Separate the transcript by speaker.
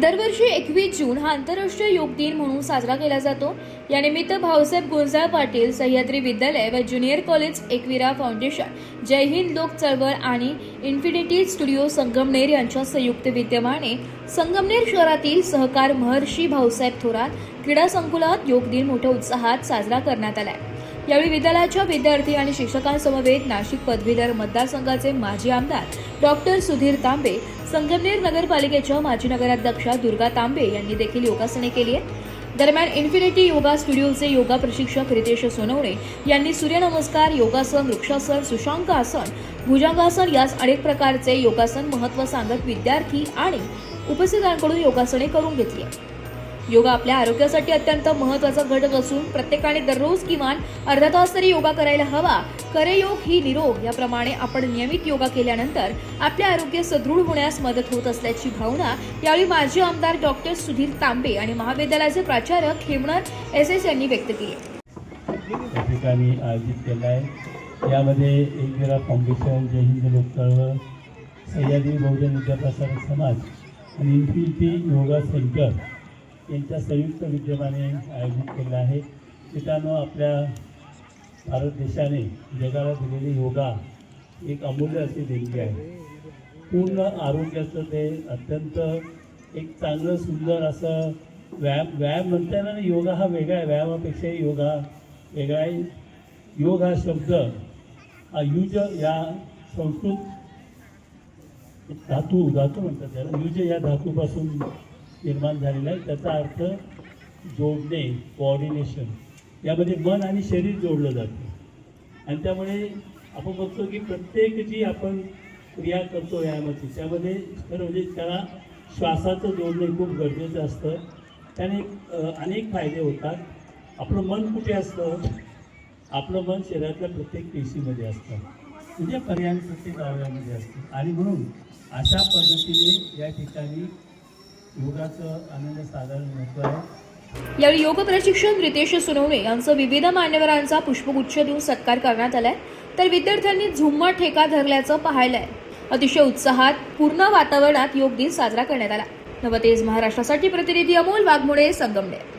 Speaker 1: दरवर्षी 21 जून हा आंतरराष्ट्रीय योग दिन म्हणून साजरा केला जातो। या निमित्त भाऊसाहेब गुंजाळ पाटील सह्याद्री विद्यालय व ज्युनियर कॉलेज एकविरा फाउंडेशन, जय हिंद लोक चळवळ आणि इन्फिनिटी स्टुडिओ संगमनेर यांच्या संयुक्त विद्यमाने संगमनेर शहरातील सहकार महर्षी भाऊसाहेब थोरात क्रीडा संकुलात योग दिन मोठ्या उत्साहात साजरा करण्यात आला। यावेळी विद्यालयाच्या विद्यार्थी आणि शिक्षकांसमवेत नाशिक पदवीधर मतदारसंघाचे माजी आमदार डॉक्टर सुधीर तांबे, संगमनेर नगरपालिकेच्या माजी नगराध्यक्षा दुर्गा तांबे यांनी देखील योगासने केली आहे। दरम्यान इन्फिनिटी योगा स्टुडिओचे योगा प्रशिक्षक रितेश सोनवणे यांनी सूर्यनमस्कार, योगासन, वृक्षासन, सुशांक आसन, भुजंगासन यास अनेक प्रकारचे योगासन महत्त्व सांगत विद्यार्थी आणि उपस्थितांकडून योगासने करून घेतली। योगा आपल्या आरोग्यासाठी अत्यंत महत्त्वाचा घटक असून प्रत्येकाने दररोज किमान अर्धा तास तरी योगा करायला हवा। करे योग ही निरोग याप्रमाणे आपण नियमित योगा केल्यानंतर आपले आरोग्य सदृढ होण्यास मदत होत असल्याची भावना यावेळी माजी आमदार डॉक्टर सुधीर तांबे आणि महाविद्यालयाचे प्राचार्य खेमणार एस यांनी व्यक्त केली।
Speaker 2: या ठिकाणी आयोजित केला आहे। यामध्ये एकविरा फाउंडेशन, जय हिंद लोक चळवळ, सह्याद्री बहुजन विद्याप्रसारक समाज आणि इन्फिनिटी योगा सेंटर यांच्या संयुक्त विद्यमाने आयोजित केलं आहे। मित्रांनो, आपल्या भारत देशाने जगाला दिलेली योगा एक अमूल्य अशी देणगी आहे। पूर्ण आरोग्याचं ते अत्यंत एक चांगलं सुंदर असं व्यायाम म्हणता ना, योगा हा वेगळा आहे, व्यायामापेक्षाही योगा वेगळा आहे। योग हा शब्द हा युज या संस्कृत धातू म्हणतात त्याला, युज या धातूपासून निर्माण झालेला आहे। त्याचा अर्थ जोडणे, कोऑर्डिनेशन। यामध्ये मन आणि शरीर जोडलं जातं आणि त्यामुळे आपण बघतो की प्रत्येक जी आपण क्रिया करतो व्यायामाची त्यामध्ये म्हणजे त्याला श्वासाचं जोडणे खूप गरजेचं असतं। त्याने अनेक फायदे होतात। आपलं मन कुठे असतं? आपलं मन शरीरातल्या प्रत्येक पेशीमध्ये असतं, म्हणजे पर्याय प्रत्येक अवयवामध्ये असतं आणि म्हणून अशा पद्धतीने या ठिकाणी योगाचं आनंद साधारण महत्त्व आहे।
Speaker 1: यावेळी योग प्रशिक्षक रितेश सोनवणे यांचा विविध मान्यवरांचा पुष्पगुच्छ देऊन सत्कार करण्यात आलाय, तर विद्यार्थ्यांनी झुम्मा ठेका धरल्याचं पाहायलंय। अतिशय उत्साहात पूर्ण वातावरणात योग दिन साजरा करण्यात आला। नवतेज महाराष्ट्रासाठी प्रतिनिधी अमोल वाघमोडे, संगमनेर।